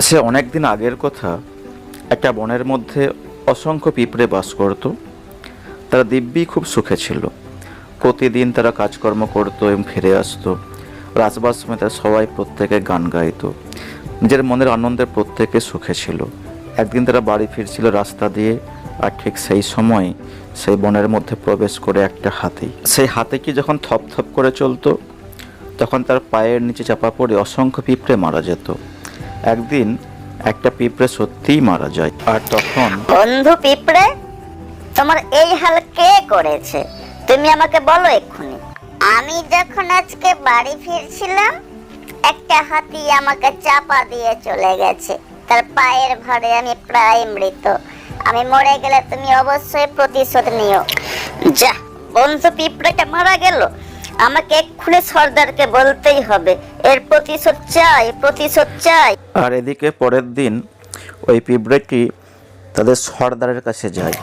সে অনেকদিন আগের কথা। একটা বনের মধ্যে অসংখ্য পিঁপড়ে বাস করত। তারা দিব্যি খুব সুখে ছিল। প্রতিদিন তারা কাজকর্ম করতো এবং ফিরে আসতো। রাজবার সময় তারা সবাই প্রত্যেকে গান গাইতো। নিজের মনের আনন্দে প্রত্যেকে সুখে ছিল। একদিন তারা বাড়ি ফিরছিল রাস্তা দিয়ে, আর ঠিক সেই সময় সেই বনের মধ্যে প্রবেশ করে একটা হাতি। সেই হাতিটি যখন থপ থপ করে চলতো, তখন তার পায়ের নিচে চাপা পড়ে অসংখ্য পিঁপড়ে মারা যেত। একদিন একটা পিঁপড়ে সত্যিই মারা যায়। আর তখন, বন্ধু পিঁপড়ে, তোমার এই হাল কে করেছে? তুমি আমাকে বলো এক্ষুনি। আমি যখন আজকে বাড়ি ফিরছিলাম, একটা হাতি আমাকে চাপা দিয়ে চলে গেছে। তার পায়ের ভারে আমি প্রায় মৃত। আমি মরে গেলে তুমি অবশ্যই প্রতিশোধ নিও। যা, বন্ধু পিঁপড়েটা মারা গেল, আমাকে এক্ষুনি সর্দারকে বলতেই হবে। এর প্রতিশোধ চাই, প্রতিশোধ চাই। আর এদিকে পরের দিন ওই পিঁপড়েটি তাদের সর্দারের কাছে যায়।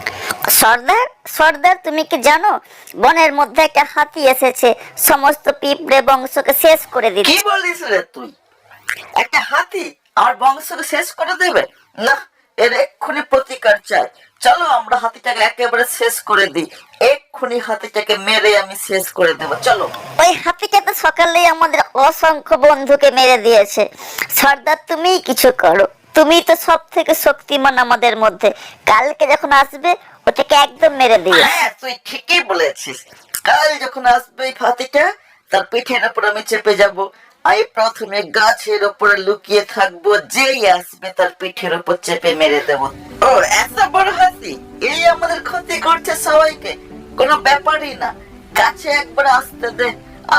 সর্দার, সর্দার, তুমি কি জানো বনের মধ্যে একটা হাতি এসেছে, সমস্ত পিঁপড়ে বংশকে শেষ করে দিচ্ছে। কি বলিস রে তুই? একটা হাতি আমার বংশকে শেষ করে দেবে? না, এর এক্ষুনি প্রতিকার চাই। চলো আমরা হাতিটাকে একেবারে শেষ করে দিই। এক্ষুনি হাতিটাকে মেরে আমি শেষ করে দেব। চলো। ওই হাতিটা তো সকালেই আমাদের অসংখ্য বন্ধুকে মেরে দিয়েছে। সর্দার, তুমিই কিছু করো। তুমি তো সব থেকে শক্তিমান আমাদের মধ্যে। কালকে যখন আসবে ওটাকে একদম মেরে দিও। হ্যাঁ, তুই ঠিকই বলেছিস। কাল যখন আসবে এই হাতিটা, তার পিঠের উপর আমি চেপে যাব। আমি প্রথমে গাছের উপরে লুকিয়ে থাকবো, যেই আসবে তার পিঠের উপর চেপে মেরে দেব। ও, এত বড় হাতি, এই আমাদের ক্ষতি করছে সবাইকে। কোনো ব্যাপারই না, কাছে একবার আসতে দে।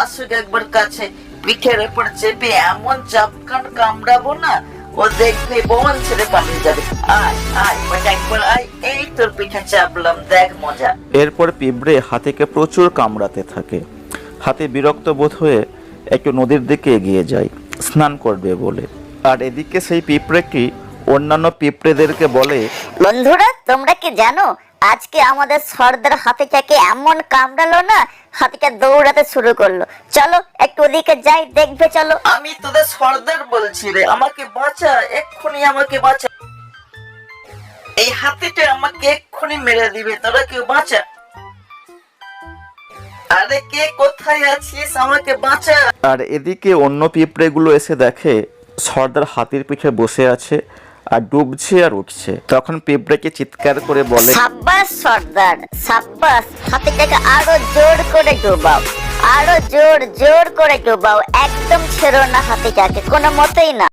আসুক একবার কাছে, পিঠের উপর চেপে এমন চাপকান কামড়াবো না, ও দেখবে বন ছেড়ে পালিয়ে যাবে। আয় আয়, ওটা একবার আয়। এই তোর পিঠে চাপলাম, দেখ মজা। এরপর পিঁপড়ে হাতিকে প্রচুর কামড়াতে থাকে। হাতি বিরক্ত বোধ হয়ে একটু নদীর দিকে এগিয়ে যায় স্নান করবে বলে। আর এদিকে সেই পিঁপড়েটি অন্যান্য পিঁপড়েদেরকে বলে, বন্ধুরা, তোমরা কি জানো আজকে আমাদের সর্দার হাতিটাকে এমন কামড়ালো না, হাতিটা দৌড়াতে শুরু করলো। চলো একটু ওদিকে যাই, দেখবে চলো। আমি তোদের সর্দার বলছি রে, আমাকে বাঁচা, এক্ষুনি আমাকে বাঁচা। এই হাতিটা আমাকে এক্ষুনি মেরে দিবে, তোরা কেউ বাঁচা। আরে কে কোথায় আছিস, আমাকে বাঁচা। আর এদিকে অন্য পিঁপড়েগুলো এসে দেখে সর্দার হাতির পিঠে বসে আছে আর ডুবছে আর উঠছে। তখন পিঁপড়েকে চিৎকার করে বলে, সাব্বাস সর্দার, সাব্বাস। হাতিটাকে আরো জোর করে ডুবাও, আরো জোর জোর করে ডুবাও। একদম ছেড়ো না হাতিটাকে, কোনো মতেই না।